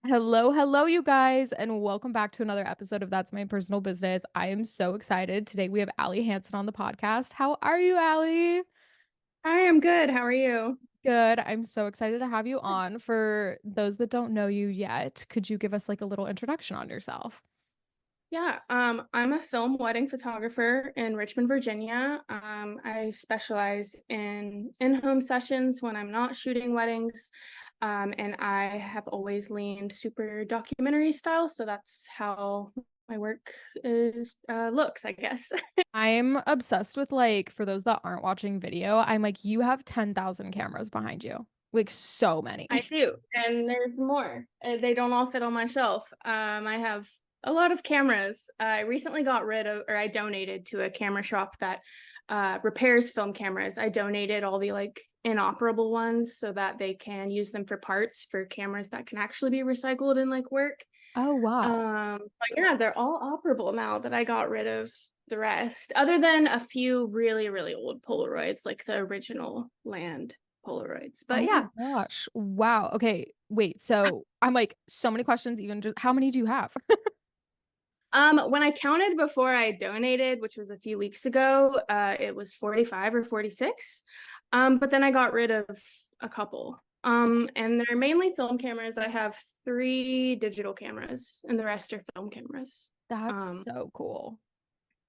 Hello, you guys, and welcome back to another episode of That's My Personal Business. I am so excited. Today we have Hansen on the podcast. How are you, Allie? Hi, I'm good. How are you? Good. I'm so excited to have you on. For those that don't know you yet, could you give us like a little introduction on yourself? I'm a film wedding photographer in Richmond, Virginia. I specialize in in-home sessions when I'm not shooting weddings, and I have always leaned super documentary style, so that's how my work is looks, I guess. I'm obsessed with like, for those that aren't watching video, I'm like, you have 10,000 cameras behind you. Like so many. I do, and there's more. They don't all fit on my shelf. I have a lot of cameras. I recently got rid of, or I donated to a camera shop that repairs film cameras. I donated all the like inoperable ones so that they can use them for parts for cameras that can actually be recycled and like work. Oh, wow. But yeah, they're all operable now that I got rid of the rest, other than a few really, really old Polaroids, like the original land Polaroids. Oh But my yeah. gosh. Wow. Okay. Wait. So I'm like, so many questions, even just how many do you have? When I counted before I donated, which was a few weeks ago, it was 45 or 46. But then I got rid of a couple. And they're mainly film cameras. I have three digital cameras, and the rest are film cameras. That's Um, so cool.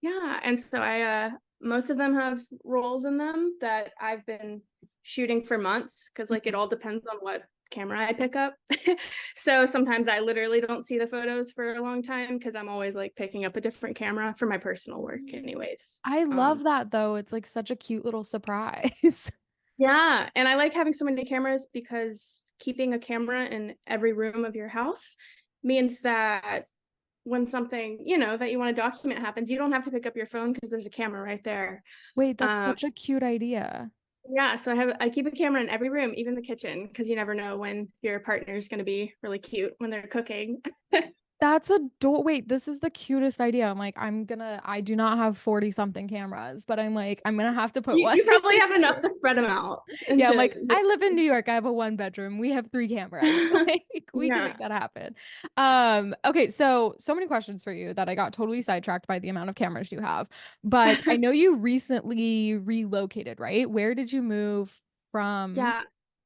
yeah, and so I most of them have roles in them that I've been shooting for months because like it all depends on what camera I pick up. So sometimes I literally don't see the photos for a long time because I'm always like picking up a different camera for my personal work anyways. I love that though. It's like such a cute little surprise. Yeah, and I like having so many cameras because keeping a camera in every room of your house means that when something, that you want to document happens, you don't have to pick up your phone because there's a camera right there. Wait, that's Um, such a cute idea. Yeah, so I keep a camera in every room, even the kitchen, because you never know when your partner is going to be really cute when they're cooking. That's adorable. Wait, this is the cutest idea. I'm like, I do not have 40 something cameras, but I'm like, I'm gonna have to put You, one you in probably have enough here. to spread them out Yeah, I'm into. like, I live in New York. I have a one bedroom. We have three cameras. Like, we can make Yeah. that happen. Okay, so many questions for you that I got totally sidetracked by the amount of cameras you have. But I know you recently relocated, right? Where did you move from? Yeah.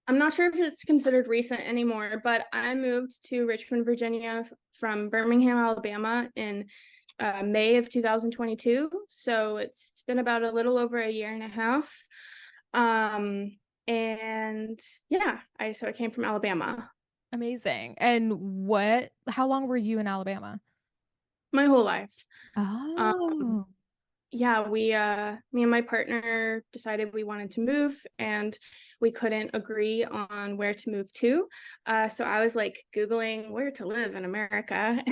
I'm not sure if it's considered recent anymore, but I moved to Richmond, Virginia from Birmingham, Alabama in May of 2022. So it's been about a little over a year and a half. Um, and yeah, I came from Alabama Amazing. And how long were you in Alabama? my whole life. Um, Oh. yeah, me and my partner decided we wanted to move and we couldn't agree on where to move to. So I was like Googling where to live in America.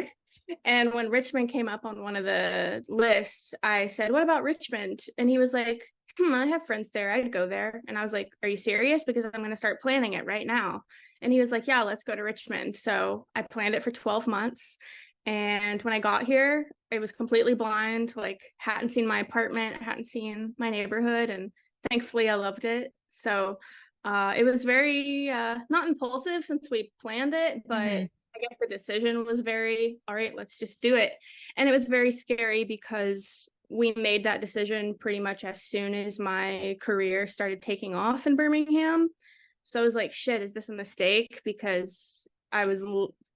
And when Richmond came up on one of the lists, I said, "What about Richmond?" And he was like, I have friends there. I'd go there. And I was like, "Are you serious? Because I'm going to start planning it right now." And he was like, "Yeah, let's go to Richmond." So I planned it for 12 months. And when I got here, it was completely blind, like hadn't seen my apartment, hadn't seen my neighborhood, and thankfully I loved it. So it was very not impulsive since we planned it, but Hmm. I guess the decision was very, all right, let's just do it. And it was very scary because we made that decision pretty much as soon as my career started taking off in Birmingham. So I was like, shit, is this a mistake? Because I was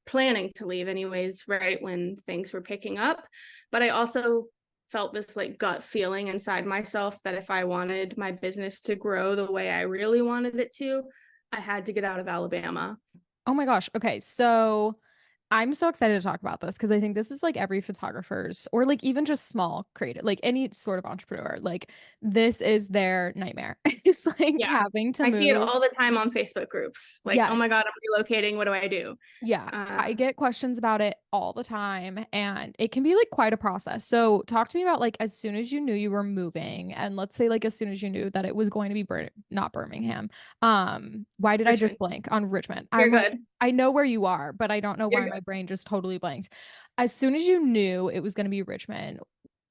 planning to leave anyways, right when things were picking up. But I also felt this like gut feeling inside myself that if I wanted my business to grow the way I really wanted it to, I had to get out of Alabama. Oh my gosh. Okay. So I'm so excited to talk about this because I think this is like every photographer's or like even just small creative, like any sort of entrepreneur, like this is their nightmare. It's like Yeah. having to I see it move. all the time on Facebook groups. Like, oh my Yes. God, I'm relocating. What do I do? Yeah, Uh, I get questions about it all the time, and it can be like quite a process. So, talk to me about like as soon as you knew you were moving, and let's say like as soon as you knew that it was going to be not Birmingham. Why did I just Richmond. blank on Richmond? You're I'm like, good. I know where you are, but I don't know You're why my good. brain just totally blanked. As soon as you knew it was going to be Richmond,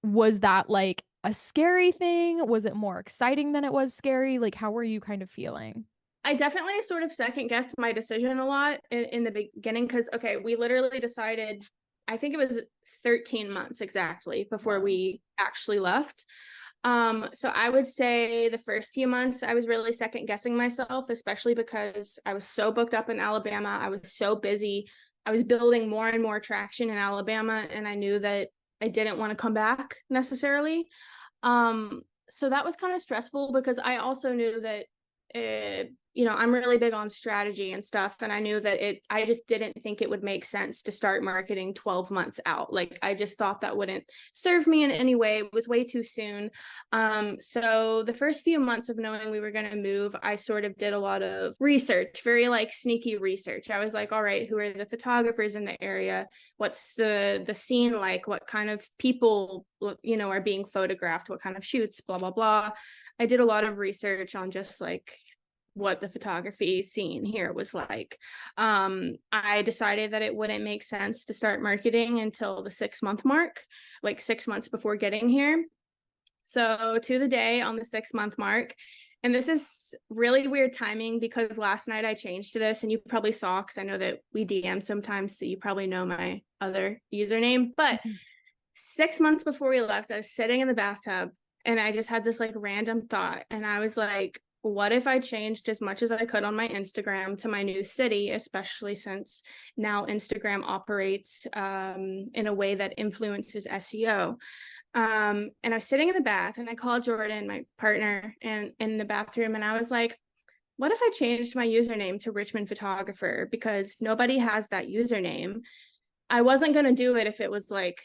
was that like a scary thing? Was it more exciting than it was scary? Like, how were you kind of feeling? I definitely sort of second guessed my decision a lot in the beginning because, okay, we literally decided, I think it was 13 months exactly before Wow. we actually left. So I would say the first few months I was really second guessing myself, especially because I was so booked up in Alabama. I was so busy. I was building more and more traction in Alabama, and I knew that I didn't want to come back necessarily. So that was kind of stressful because I also knew that I'm really big on strategy and stuff. And I knew that I just didn't think it would make sense to start marketing 12 months out. Like, I just thought that wouldn't serve me in any way. It was way too soon. So the first few months of knowing we were going to move, I sort of did a lot of research, very like sneaky research. I was like, all right, who are the photographers in the area? What's the scene like? What kind of people, are being photographed? What kind of shoots? Blah, blah, blah. I did a lot of research on just like what the photography scene here was like. I decided that it wouldn't make sense to start marketing until the 6-month mark, like 6 months before getting here. So to the day on the 6-month mark, and this is really weird timing because last night I changed this, and you probably saw because I know that we DM sometimes, so you probably know my other username. But Mhm. 6 months before we left, I was sitting in the bathtub and I just had this like random thought. And I was like, what if I changed as much as I could on my Instagram to my new city, especially since now Instagram operates in a way that influences SEO. And I was sitting in the bath and I called Jordan, my partner, and in the bathroom, and I was like, what if I changed my username to Richmond Photographer? Because nobody has that username. I wasn't going to do it if it was like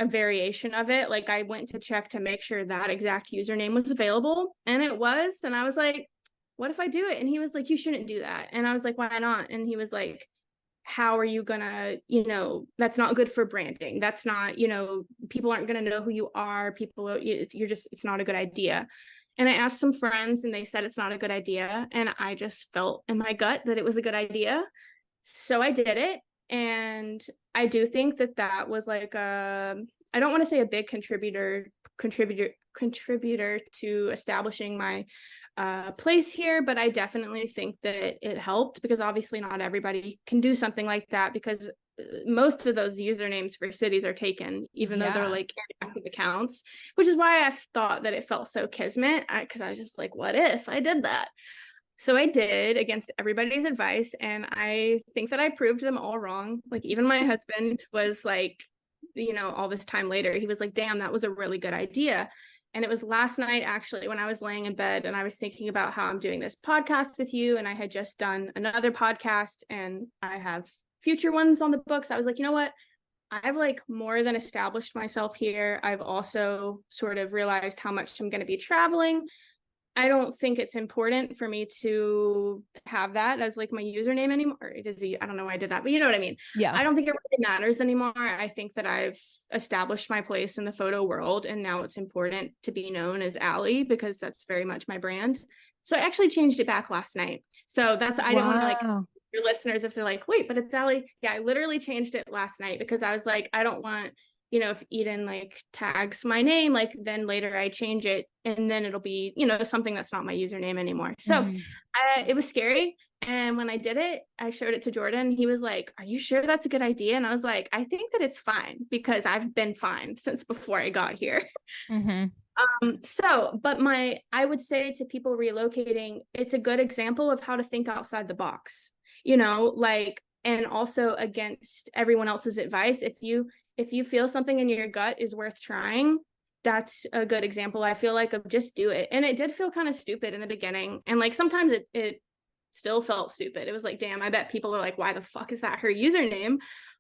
a variation of it. Like, I went to check to make sure that exact username was available, and it was. And I was like, what if I do it? And he was like, you shouldn't do that. And I was like, why not? And he was like, how are you gonna, that's not good for branding. That's not, people aren't gonna know who you are. It's not a good idea. And I asked some friends and they said it's not a good idea. And I just felt in my gut that it was a good idea. So I did it. And I do think that that was like I don't want to say a big contributor to establishing my place here, but I definitely think that it helped because obviously not everybody can do something like that because most of those usernames for cities are taken, even though they're Yeah. like active accounts, which is why I thought that it felt so kismet because I was just like, what if I did that? So I did against everybody's advice, and I think that I proved them all wrong. Like, even my husband was like, all this time later, he was like, damn, that was a really good idea. And it was last night, actually, when I was laying in bed and I was thinking about how I'm doing this podcast with you. And I had just done another podcast and I have future ones on the books. I was like, you know what? I've like more than established myself here. I've also sort of realized how much I'm going to be traveling. I don't think it's important for me to have that as like my username anymore. It is, I don't know why I did that, but you know what I mean? Yeah. I don't think it really matters anymore. I think that I've established my place in the photo world, and now it's important to be known as Allie because that's very much my brand. So I actually changed it back last night. So I didn't want to like Wow. your listeners if they're like, wait, but it's Allie. Yeah, I literally changed it last night because I was like, I don't want, if Eden like tags my name, like then later I change it and then it'll be, something that's not my username anymore. So Mhm. it was scary. And when I did it, I showed it to Jordan. He was like, are you sure that's a good idea? And I was like, I think that it's fine because I've been fine since before I got here. Mhm. But I would say to people relocating, it's a good example of how to think outside the box, like, and also against everyone else's advice. If you feel something in your gut is worth trying, that's a good example, I feel like, of just do it. And it did feel kind of stupid in the beginning. And like sometimes it still felt stupid. It was like, damn, I bet people are like, why the fuck is that her username?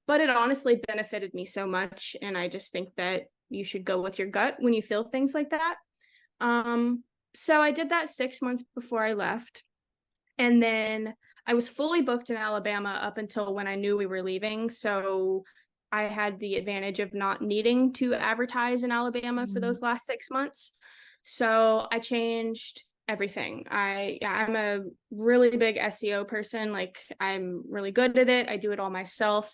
But it honestly benefited me so much. And I just think that you should go with your gut when you feel things like that. So I did that 6 months before I left. And then I was fully booked in Alabama up until when I knew we were leaving. So I had the advantage of not needing to advertise in Alabama for Mhm. those last 6 months. So I changed everything. I'm a really big SEO person. Like, I'm really good at it. I do it all myself.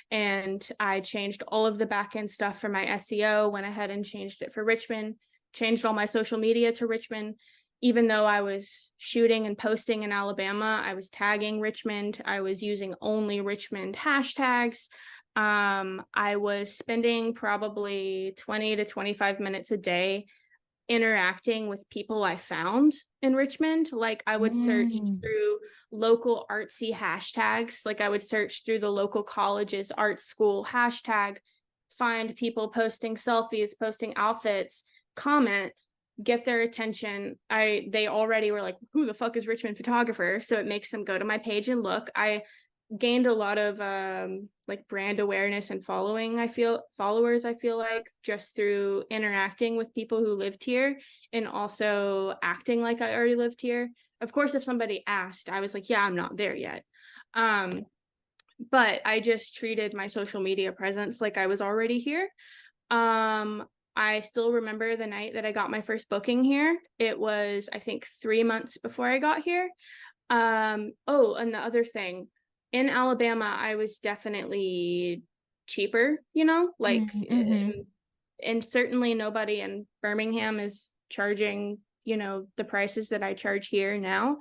And I changed all of the back end stuff for my SEO, went ahead and changed it for Richmond, changed all my social media to Richmond. even though I was shooting and posting in Alabama, I was tagging Richmond. I was using only Richmond hashtags. I was spending probably 20 to 25 minutes a day interacting with people I found in Richmond. Like I would search Mm. through local artsy hashtags. Like I would search through the local college's art school hashtag, find people posting selfies, posting outfits, comment, get their attention. They already were like, who the fuck is Richmond photographer? So it makes them go to my page and look. I gained a lot of like brand awareness and followers, I feel like, just through interacting with people who lived here and also acting like I already lived here. Of course, if somebody asked, I was like, yeah, I'm not there yet. But I just treated my social media presence like I was already here. I still remember the night that I got my first booking here. It was, I think, 3 months before I got here. Oh, and the other thing, in Alabama, I was definitely cheaper, like, Mm-hmm. and certainly nobody in Birmingham is charging, the prices that I charge here now.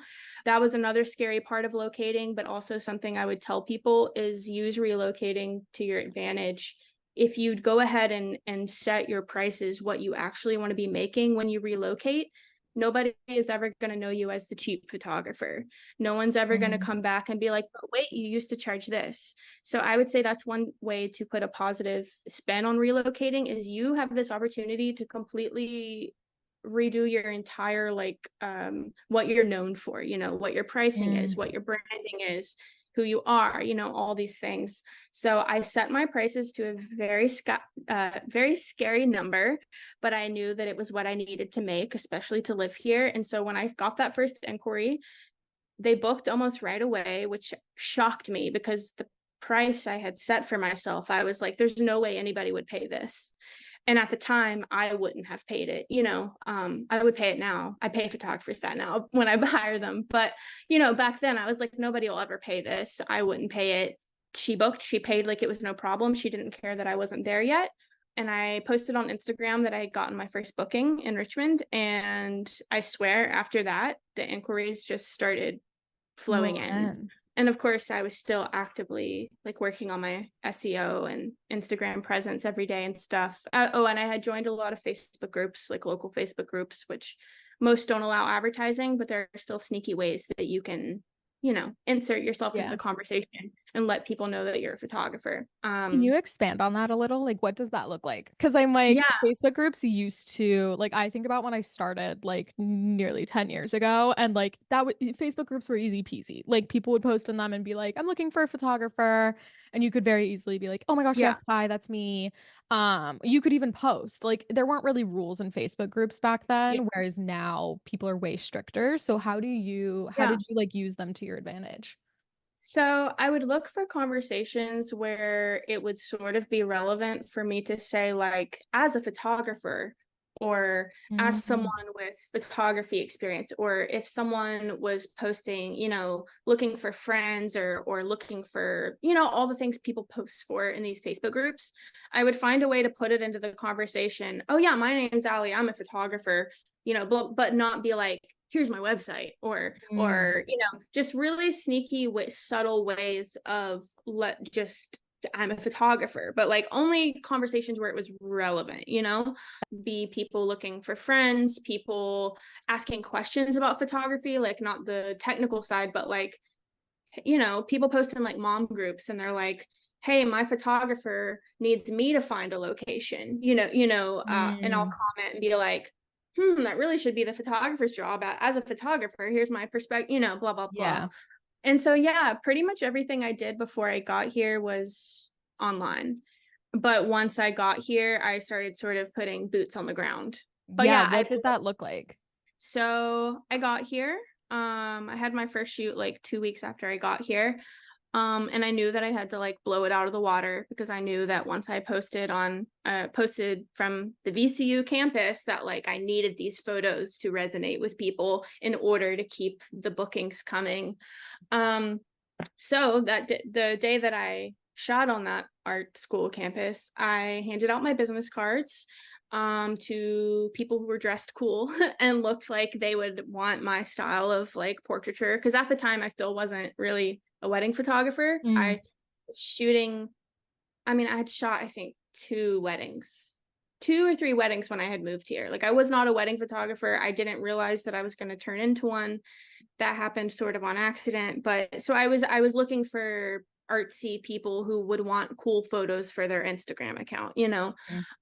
That was another scary part of locating, but also something I would tell people is use relocating to your advantage. If you go ahead and set your prices what you actually want to be making when you relocate, nobody is ever going to know you as the cheap photographer. No one's ever going to Mm. come back and be like, but wait, you used to charge this. So I would say that's one way to put a positive spin on relocating is you have this opportunity to completely redo your entire what you're known for, what your pricing is, Mm. what your branding is, who you are, all these things. So I set my prices to a very scary number, but I knew that it was what I needed to make, especially to live here. And so when I got that first inquiry, they booked almost right away, which shocked me because the price I had set for myself, I was like, there's no way anybody would pay this. And at the time, I wouldn't have paid it. I would pay it now. I pay photographers that now when I hire them. But, back then I was like, nobody will ever pay this. I wouldn't pay it. She booked, she paid like it was no problem. She didn't care that I wasn't there yet. And I posted on Instagram that I had gotten my first booking in Richmond. And I swear after that, the inquiries just started flowing Rolling in. in. And of course, I was still actively like working on my SEO and Instagram presence every day and stuff. Oh, and I had joined a lot of Facebook groups, like local Facebook groups, which most don't allow advertising, but there are still sneaky ways that you can, insert yourself into Yeah. the conversation and let people know that you're a photographer. Can you expand on that a little? Like, what does that look like? Because I'm like, Yeah, Facebook groups used to, like, I think about when I started like nearly 10 years ago, and like Facebook groups were easy peasy. Like, people would post in them and be like, I'm looking for a photographer. And you could very easily be like, oh my gosh, yeah, yes, hi, that's me. You could even post. Like, there weren't really rules in Facebook groups back yeah, then, whereas now people are way stricter. So how yeah. did you like use them to your advantage? So I would look for conversations where it would sort of be relevant for me to say, like, as a photographer, or as someone Mm. with photography experience, or if someone was posting, looking for friends or looking for, all the things people post for in these Facebook groups, I would find a way to put it into the conversation. Oh yeah, my name's Allie. I'm a photographer, but not be like, here's my website, Mm. just really sneaky subtle ways of just I'm a photographer, but like only conversations where it was relevant, be people looking for friends, people asking questions about photography, like not the technical side, but like, people post in like mom groups and they're like, hey, my photographer needs me to find a location, and I'll Mm. comment and be like, that really should be the photographer's job. As a photographer, here's my perspective, blah, blah, blah. Yeah. And so, yeah, pretty much everything I did before I got here was online. But once I got here, I started sort of putting boots on the ground. But Yeah, yeah, what did that look like? so I got here. I had my first shoot like 2 weeks after I got here. And I knew that I had to like blow it out of the water because I knew that once I posted from the VCU campus that like I needed these photos to resonate with people in order to keep the bookings coming. Um, so the day that I shot on that art school campus, I handed out my business cards. to people who were dressed cool and looked like they would want my style of like portraiture. Because at the time, I still wasn't really a wedding photographer. Mm, I was shooting, I mean, I had shot, I think, two or three weddings when I had moved here. Like, I was not a wedding photographer. I didn't realize that I was going to turn into one. That happened sort of on accident. But so I was looking for artsy people who would want cool photos for their Instagram account, you know.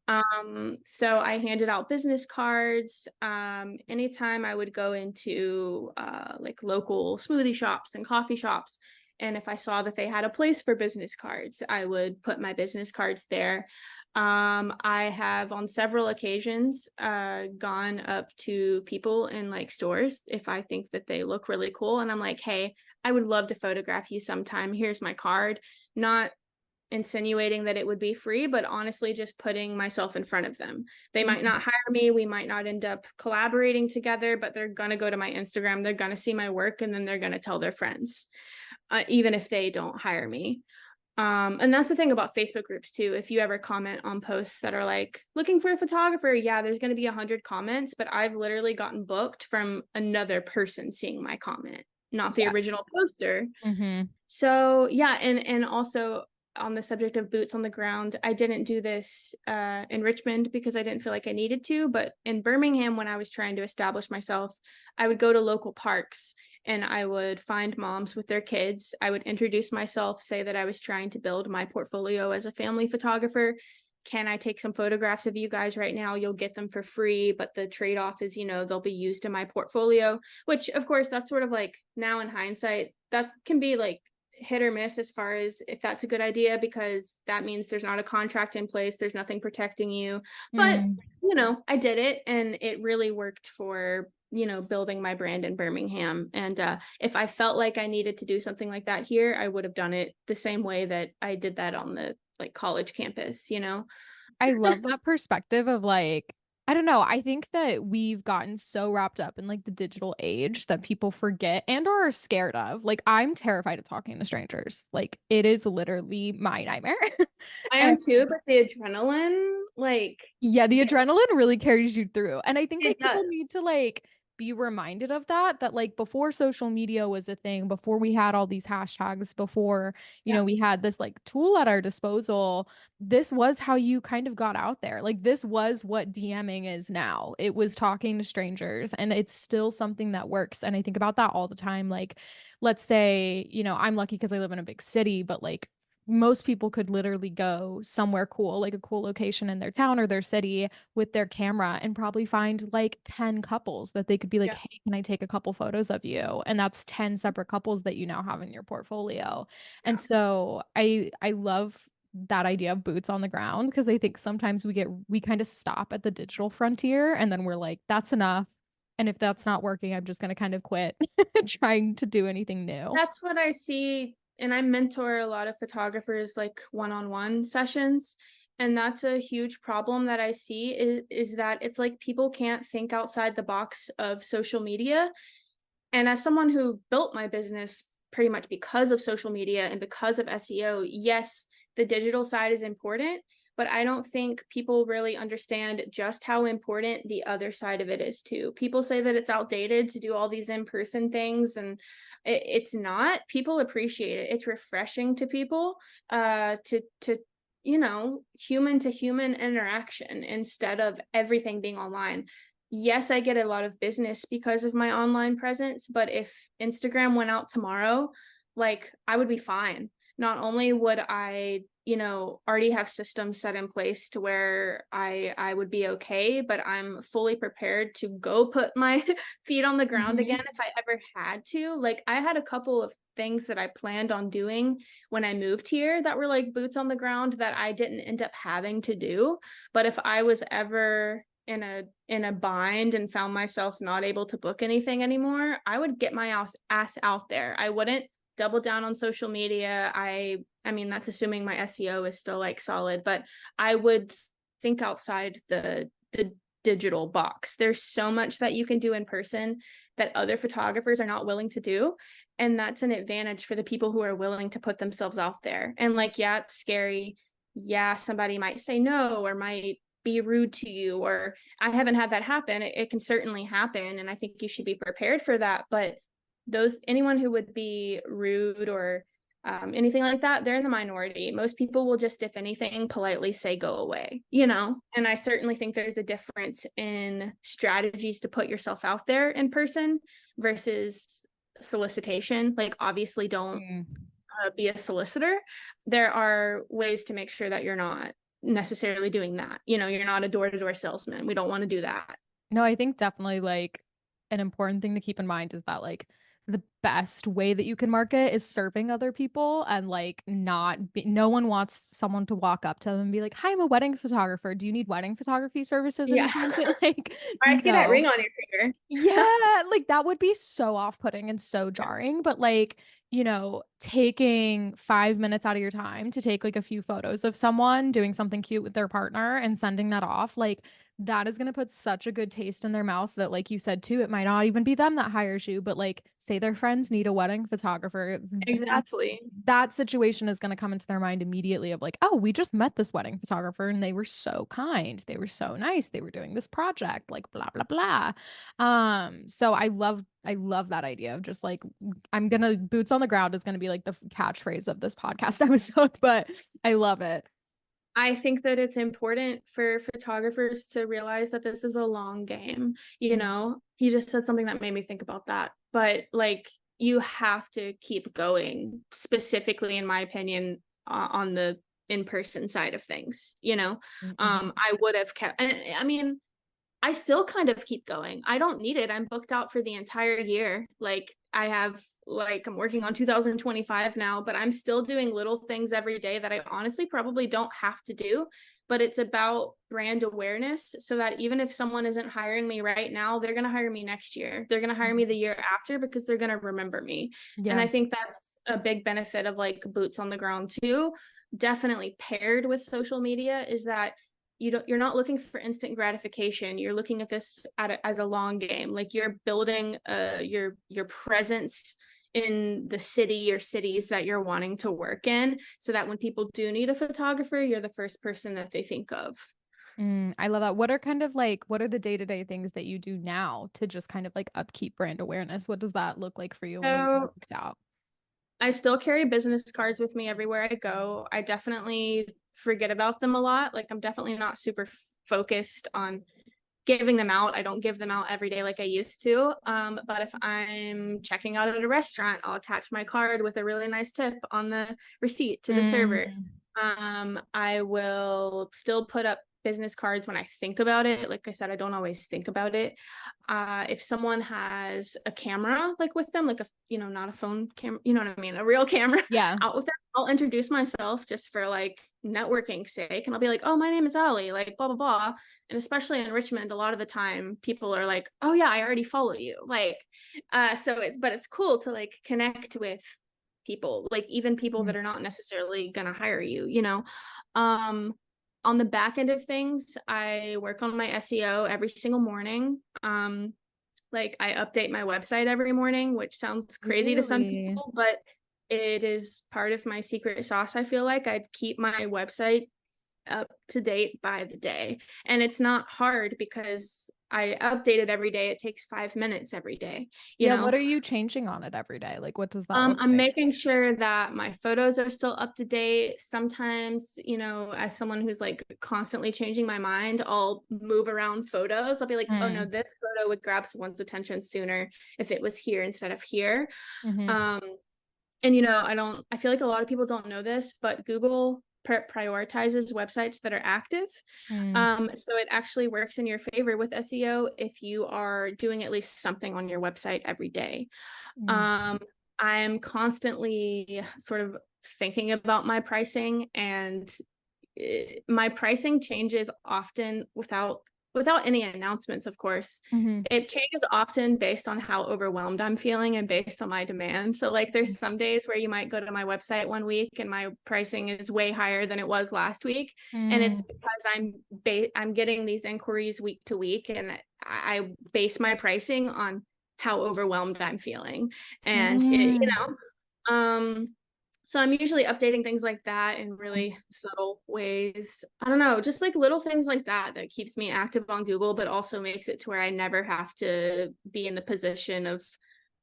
mm, So I handed out business cards. Anytime I would go into like local smoothie shops and coffee shops, and if I saw that they had a place for business cards, I would put my business cards there. I have on several occasions gone up to people in like stores if I think that they look really cool, and I'm like, hey, I would love to photograph you sometime. Here's my card. Not insinuating that it would be free, but honestly just putting myself in front of them. They might mhm, not hire me, we might not end up collaborating together, but they're going to go to my Instagram, they're going to see my work, and then they're going to tell their friends, even if they don't hire me. And that's the thing about Facebook groups too. If you ever comment on posts that are like looking for a photographer, yeah, there's going to be 100 comments, but I've literally gotten booked from another person seeing my comment, not the original yes. poster. Mhm, So yeah, and also on the subject of boots on the ground, I didn't do this in Richmond because I didn't feel like I needed to, but in Birmingham, when I was trying to establish myself, I would go to local parks and I would find moms with their kids. I would introduce myself, say that I was trying to build my portfolio as a family photographer. Can I take some photographs of you guys right now? You'll get them for free, but the trade-off is, they'll be used in my portfolio, which of course that's sort of like now in hindsight, that can be like hit or miss as far as if that's a good idea, because that means there's not a contract in place, there's nothing protecting you. But mm. I did it and it really worked for building my brand in Birmingham. And if I felt like I needed to do something like that here, I would have done it the same way that I did that on the like college campus. I love that perspective of like, I don't know. I think that we've gotten so wrapped up in like the digital age that people forget and or are scared of. Like, I'm terrified of talking to strangers. Like, it is literally my nightmare. I And am too, but the adrenaline, like, yeah, the yeah, adrenaline really carries you through. And I think it like people does. need to like be reminded of that like before social media was a thing, before we had all these hashtags, before, Yeah. we had this like tool at our disposal, this was how you kind of got out there. Like this was what DMing is now. It was talking to strangers and it's still something that works. And I think about that all the time. Like, let's say, I'm lucky because I live in a big city, but like most people could literally go somewhere cool, like a cool location in their town or their city with their camera and probably find like 10 couples that they could be like, Yeah. hey, can I take a couple photos of you? And that's 10 separate couples that you now have in your portfolio. And Yeah. so I love that idea of boots on the ground because I think sometimes we kind of stop at the digital frontier and then we're like, that's enough. And if that's not working, I'm just going to kind of quit trying to do anything new. That's what I see. And I mentor a lot of photographers like one-on-one sessions. And that's a huge problem that I see is that it's like people can't think outside the box of social media. And as someone who built my business pretty much because of social media and because of SEO, yes, the digital side is important, but I don't think people really understand just how important the other side of it is too. People say that it's outdated to do all these in-person things, and it's not. People appreciate it. It's refreshing to people to human to human interaction instead of everything being online. Yes, I get a lot of business because of my online presence, but if Instagram went out tomorrow, like I would be fine. Not only would I, already have systems set in place to where I would be okay, but I'm fully prepared to go put my feet on the ground again Mhm. if I ever had to. Like I had a couple of things that I planned on doing when I moved here that were like boots on the ground that I didn't end up having to do. But if I was ever in a bind and found myself not able to book anything anymore, I would get my ass out there. I wouldn't double down on social media. I mean that's assuming my SEO is still like solid, but I would think outside the digital box. There's so much that you can do in person that other photographers are not willing to do, and that's an advantage for the people who are willing to put themselves out there. And like, yeah, it's scary. Yeah, somebody might say no or might be rude to you, or I haven't had that happen. It can certainly happen, and I think you should be prepared for that. But anyone who would be rude or anything like that, they're in the minority. Most people will just, if anything, politely say go away, and I certainly think there's a difference in strategies to put yourself out there in person versus solicitation. Like, obviously don't be a solicitor. There are ways to make sure that you're not necessarily doing that. You're not a door-to-door salesman. We don't want to do that. No, I think definitely like an important thing to keep in mind is that like the best way that you can market is serving other people and like no one wants someone to walk up to them and be like, "Hi, I'm a wedding photographer. Do you need wedding photography services Yeah. anytime soon?" Like, I see that no. ring on your finger. Yeah, like that would be so off-putting and so jarring, but like, taking 5 minutes out of your time to take like a few photos of someone doing something cute with their partner and sending that off, like that is going to put such a good taste in their mouth that like you said too, it might not even be them that hires you, but like say their friends need a wedding photographer, that's Exactly. that situation is going to come into their mind immediately of like, oh, we just met this wedding photographer and they were so kind. They were so nice. They were doing this project, like blah blah blah. So I love that idea of just like I'm gonna boots on the ground is gonna be like the catchphrase of this podcast episode, but I love it. I think that it's important for photographers to realize that this is a long game. You just said something that made me think about that. But like, you have to keep going, specifically, in my opinion, on the in-person side of things. Mm-hmm. I would have kept, and I mean, I still kind of keep going. I don't need it. I'm booked out for the entire year. I'm working on 2025 now, but I'm still doing little things every day that I honestly probably don't have to do. But it's about brand awareness, so that even if someone isn't hiring me right now, they're going to hire me next year. They're going to hire me the year after because they're going to remember me. And Yeah. I think that's a big benefit of like boots on the ground too. Definitely paired with social media is that you're not looking for instant gratification. You're looking at this as a long game. Like, you're building your presence in the city or cities that you're wanting to work in, so that when people do need a photographer, you're the first person that they think of. I love that. What are the day-to-day things that you do now to just kind of like upkeep brand awareness? What does that look like for you when you're So booked out? I still carry business cards with me everywhere I go. I definitely forget about them a lot. Like, I'm definitely not super focused on giving them out. I don't give them out every day like I used to. But if I'm checking out at a restaurant, I'll attach my card with a really nice tip on the receipt to the server. Mm, I will still put up business cards when I think about it. Like I said, I don't always think about it. If someone has a camera like with them, like not a phone camera, you know what I mean, a real camera yeah. out with them, I'll introduce myself just for like networking sake, and I'll be like, "Oh, my name is Allie," like blah blah blah. And especially in Richmond, a lot of the time people are like, "Oh yeah, I already follow you." Like, but it's cool to like connect with people, like even people Mm, that are not necessarily gonna hire you. Um, on the back end of things, I work on my SEO every single morning. Like, I update my website every morning, which sounds crazy to some really? people, but it is part of my secret sauce. I feel like I'd keep my website up to date by the day. And it's not hard because I update it every day. It takes 5 minutes every day, you Yeah, know? what are you changing on it every day? Like what does that look I'm like? making sure that my photos are still up to date. Sometimes, as someone who's like constantly changing my mind, I'll move around photos. I'll be like, oh no, Mm, this photo would grab someone's attention sooner if it was here instead of here. mm-hmm. Um, and I feel like a lot of people don't know this, but Google prioritizes websites that are active. Mm, So it actually works in your favor with SEO if you are doing at least something on your website every day. mm, Um, I'm constantly sort of thinking about my pricing, and my pricing changes often without any announcements, of course. mm-hmm. It changes often based on how overwhelmed I'm feeling and based on my demand. So like, there's some days where you might go to my website one week and my pricing is way higher than it was last week, and it's Mm, because I'm getting these inquiries week to week, and I base my pricing on how overwhelmed I'm feeling. And mm, um So I'm usually updating things like that in really subtle ways. I don't know, just like little things like that that keeps me active on Google, but also makes it to where I never have to be in the position of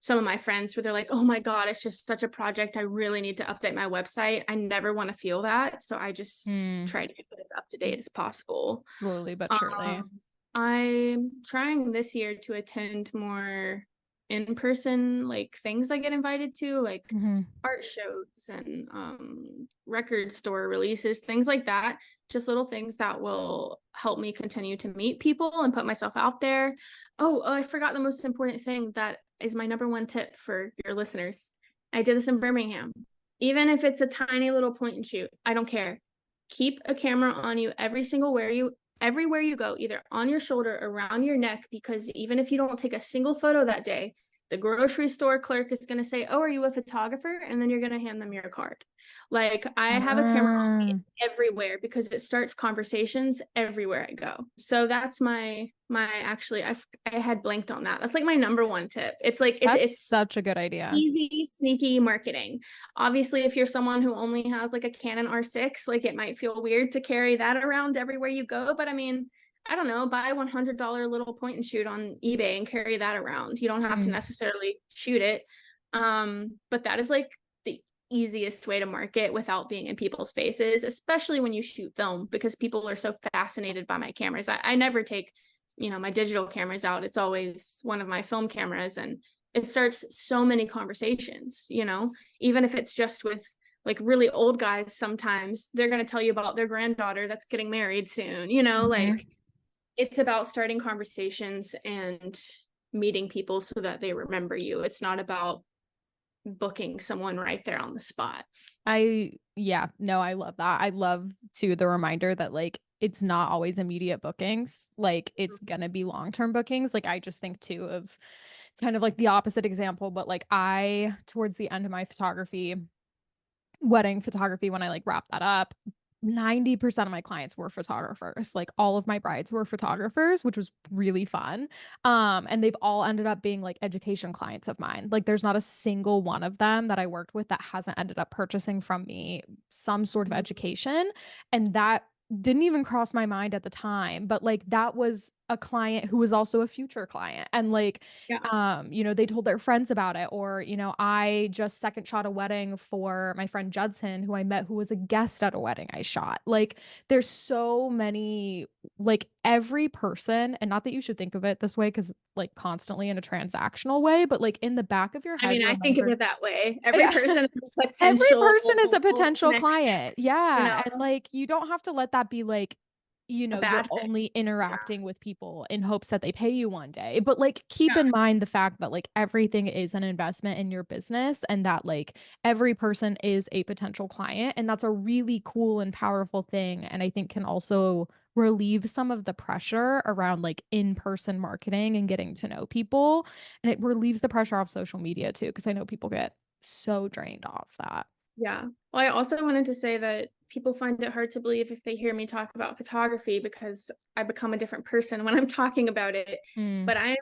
some of my friends where they're like, oh my God, it's just such a project. I really need to update my website. I never want to feel that. So I just Mm, try to get it as up to date as possible. slowly but surely. Um, I'm trying this year to attend more in-person like things I get invited to, like Hmm. art shows and record store releases, things like that. Just little things that will help me continue to meet people and put myself out there. Oh, I forgot the most important thing that is my number one tip for your listeners. I did this in Birmingham. Even if it's a tiny little point and shoot, I don't care. Keep a camera on you everywhere you go, either on your shoulder, around your neck, because even if you don't take a single photo that day, the grocery store clerk is going to say, oh, are you a photographer? And then you're going to hand them your card. Like I have a camera on me Ah, everywhere because it starts conversations everywhere I go. So that's my actually I had blanked on that. That's like my number one tip. It's like that's it's such a good idea. easy, sneaky marketing. Obviously, if you're someone who only has like a Canon R6, like it might feel weird to carry that around everywhere you go. But I mean, I don't know, buy a $100 little point and shoot on eBay and carry that around. You don't have to Mm, necessarily shoot it. But that is like the easiest way to market without being in people's faces, especially when you shoot film, because people are so fascinated by my cameras. I never take, my digital cameras out. It's always one of my film cameras, and it starts so many conversations, even if it's just with like really old guys. Sometimes they're going to tell you about their granddaughter that's getting married soon, like mhm. it's about starting conversations and meeting people so that they remember you. It's not about booking someone right there on the spot. Yeah, no, I love that. I love too the reminder that like it's not always immediate bookings. Like it's gonna be long-term bookings. Like I just think too of it's kind of like the opposite example, but like towards the end of my wedding photography, when I like wrapped that up, 90% of my clients were photographers. Like all of my brides were photographers, which was really fun. And they've all ended up being like education clients of mine. Like there's not a single one of them that I worked with that hasn't ended up purchasing from me some sort of education. And that didn't even cross my mind at the time, but like that was a client who was also a future client. And like Yeah. they told their friends about it, or, I just second shot a wedding for my friend Judson, who I met, who was a guest at a wedding I shot. Like, there's so many, like, every person, and not that you should think of it this way, because, like, constantly in a transactional way, but, like, in the back of your I head, mean, I think of remember, it that way. Every yeah. person is a Every potential person is a potential connection, client. Yeah. And a like, you don't have to let that be like, you're bad thing. only Yeah. interacting with people in hopes that they pay you one day. But like, keep Yeah. in mind the fact that like everything is an investment in your business, and that like every person is a potential client. And that's a really cool and powerful thing. And I think can also relieve some of the pressure around like in-person marketing and getting to know people. And it relieves the pressure off social media too, because I know people get so drained off that. Yeah. Well, I also wanted to say that people find it hard to believe if they hear me talk about photography because I become a different person when I'm talking about it. Mm, But I'm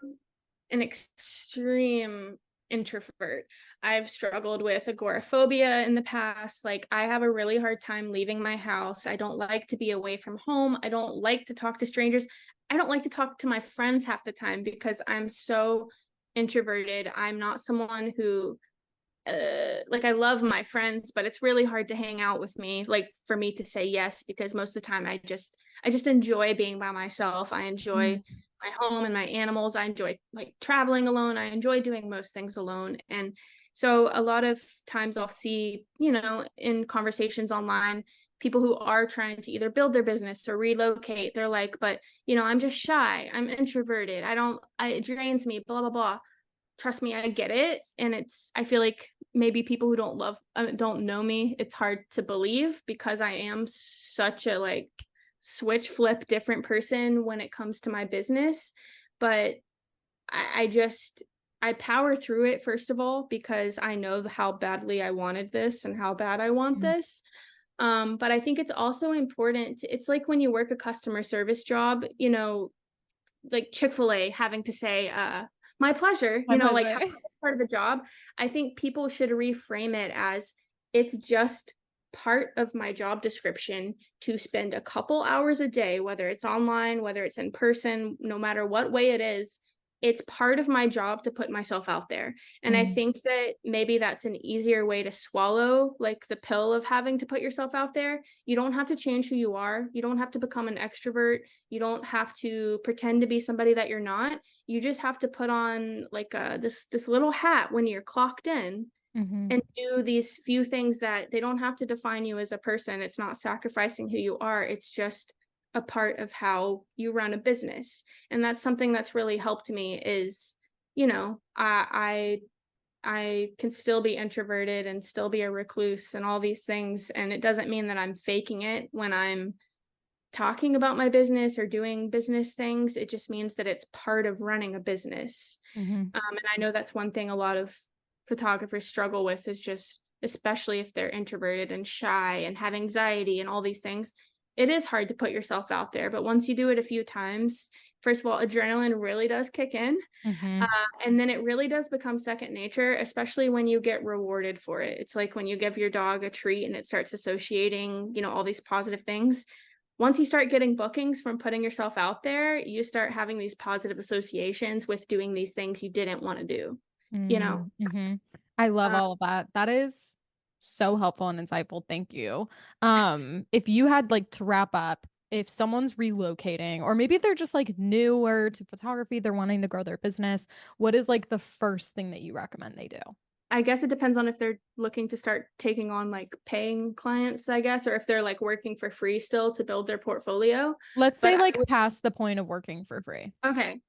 an extreme introvert. I've struggled with agoraphobia in the past. Like, I have a really hard time leaving my house. I don't like to be away from home. I don't like to talk to strangers. I don't like to talk to my friends half the time because I'm so introverted. I'm not someone who like I love my friends, but it's really hard to hang out with me, like for me to say yes, because most of the time I just enjoy being by myself. I enjoy mm, my home and my animals. I enjoy like traveling alone. I enjoy doing most things alone. And so a lot of times I'll see, in conversations online, people who are trying to either build their business or relocate. They're like, but I'm just shy. I'm introverted. It drains me, blah, blah, blah. Trust me, I get it. And I feel like maybe people who don't know me, it's hard to believe because I am such a like switch flip different person when it comes to my business. But I power through it, first of all, because I know how badly I wanted this and how bad I want mm. this. But I think it's also important. It's like when you work a customer service job, like Chick-fil-A having to say, my pleasure, My like how pleasure. it's part of the job. I think people should reframe it as it's just part of my job description to spend a couple hours a day, whether it's online, whether it's in person, no matter what way it is. It's part of my job to put myself out there. And I Mm-hmm. think that maybe that's an easier way to swallow, like the pill of having to put yourself out there. You don't have to change who you are. You don't have to become an extrovert. You don't have to pretend to be somebody that you're not. You just have to put on like this little hat when you're clocked in Mm-hmm. and do these few things that they don't have to define you as a person. It's not sacrificing who you are. It's just a part of how you run a business. And that's something that's really helped me is, you know, I can still be introverted and still be a recluse and all these things. And it doesn't mean that I'm faking it when I'm talking about my business or doing business things. It just means that it's part of running a business. Mm-hmm. And I know that's one thing a lot of photographers struggle with is just, especially if they're introverted and shy and have anxiety and all these things, it is hard to put yourself out there. But once you do it a few times, first of all, adrenaline really does kick in. Mm-hmm. And then it really does become second nature, especially when you get rewarded for it. It's like when you give your dog a treat and it starts associating, you know, all these positive things. Once you start getting bookings from putting yourself out there, you start having these positive associations with doing these things you didn't want to do, you know? Mm-hmm. I love Uh, all of that. That is so helpful and insightful. Thank you. If you had like to wrap up, if someone's relocating or maybe they're just like newer to photography, they're wanting to grow their business, what is like the first thing that you recommend they do? I guess it depends on if they're looking to start taking on like paying clients, I guess, or if they're like working for free still to build their portfolio. Let's But say like past the point of working for free. okay,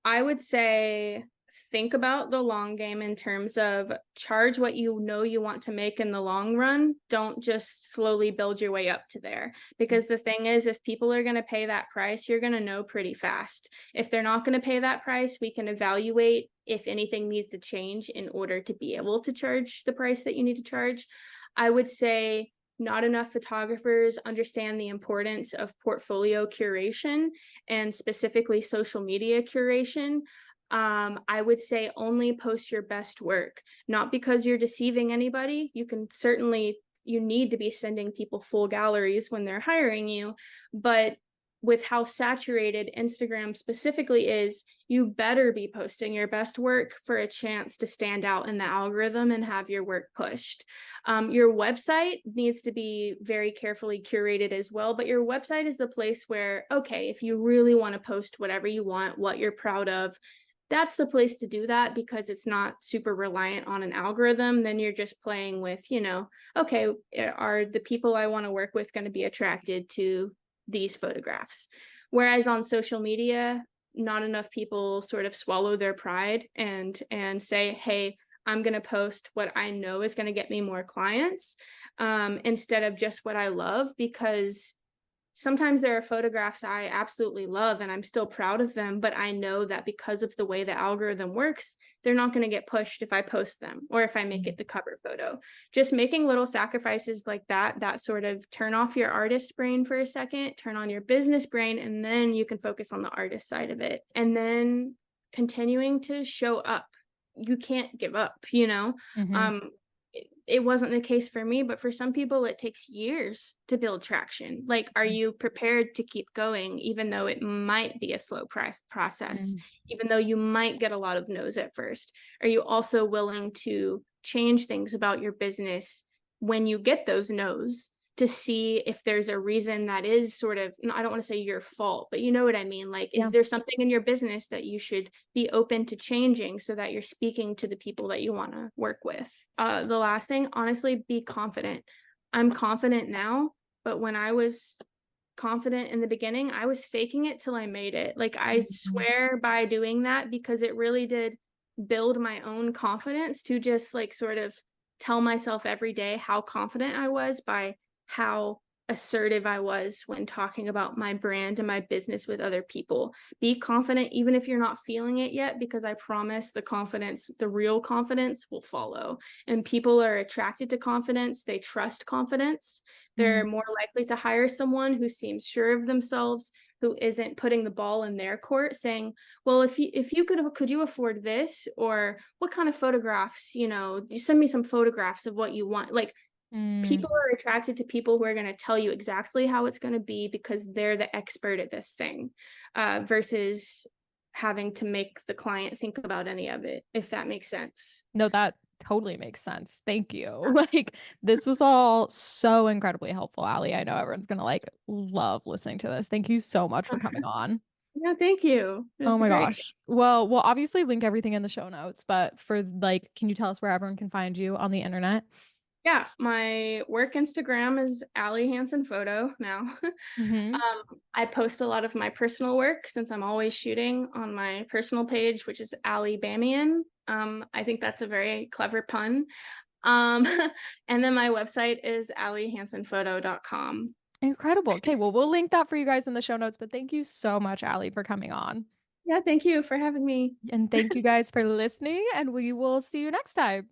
I would say think about the long game in terms of charge what you know you want to make in the long run. Don't just slowly build your way up to there. Because the thing is, if people are going to pay that price, you're going to know pretty fast. If they're not going to pay that price, we can evaluate if anything needs to change in order to be able to charge the price that you need to charge. I would say not enough photographers understand the importance of portfolio curation and specifically social media curation. I would say only post your best work, not because you're deceiving anybody. You can certainly, you need to be sending people full galleries when they're hiring you, but with how saturated Instagram specifically is, you better be posting your best work for a chance to stand out in the algorithm and have your work pushed. Your website needs to be very carefully curated as well, but your website is the place where, okay, if you really want to post whatever you want, what you're proud of, that's the place to do that because it's not super reliant on an algorithm. Then you're just playing with, you know, okay, are the people I want to work with going to be attracted to these photographs? Whereas on social media, not enough people sort of swallow their pride and say, hey, I'm going to post what I know is going to get me more clients instead of just what I love, because sometimes there are photographs I absolutely love and I'm still proud of them, but I know that because of the way the algorithm works, they're not going to get pushed if I post them or if I make it the cover photo. Just making little sacrifices like that, that sort of turn off your artist brain for a second, turn on your business brain, and then you can focus on the artist side of it. And then continuing to show up. You can't give up, you know? Mm-hmm. Um, it wasn't the case for me, but for some people it takes years to build traction. Like, are you prepared to keep going even though it might be a slow process, even though you might get a lot of no's at first? Are you also willing to change things about your business when you get those no's to see if there's a reason that is sort of, I don't want to say your fault, but you know what I mean? Like, is Yeah. there something in your business that you should be open to changing so that you're speaking to the people that you want to work with? The last thing, honestly, be confident. I'm confident now, but when I was confident in the beginning, I was faking it till I made it. Like, I Mhm. swear by doing that because it really did build my own confidence to just like sort of tell myself every day how confident I was by how assertive I was when talking about my brand and my business with other people. Be confident even if you're not feeling it yet, because I promise the confidence, the real confidence will follow. And people are attracted to confidence. They trust confidence. They're Mm. more likely to hire someone who seems sure of themselves, who isn't putting the ball in their court saying, well, if you could you afford this, or what kind of photographs, you know, you send me some photographs of what you want. Like, Mm. People are attracted to people who are going to tell you exactly how it's going to be because they're the expert at this thing, versus having to make the client think about any of it, if that makes sense. No, that totally makes sense. Thank you. Like, this was all so incredibly helpful, Allie. I know everyone's gonna like love listening to this. Thank you so much for coming on. Yeah, thank you. It Oh was my great. gosh. Well, we'll obviously link everything in the show notes, but for like, can you tell us where everyone can find you on the internet? Yeah, my work Instagram is Allie Hansen Photo now. Mm-hmm. I post a lot of my personal work since I'm always shooting on my personal page, which is Allie Bamian. I think that's a very clever pun. Um, and then my website is alliehansenphoto.com. Incredible. Okay, well, we'll link that for you guys in the show notes, but thank you so much, Allie, for coming on. Yeah, thank you for having me. And thank you guys for listening, and we will see you next time.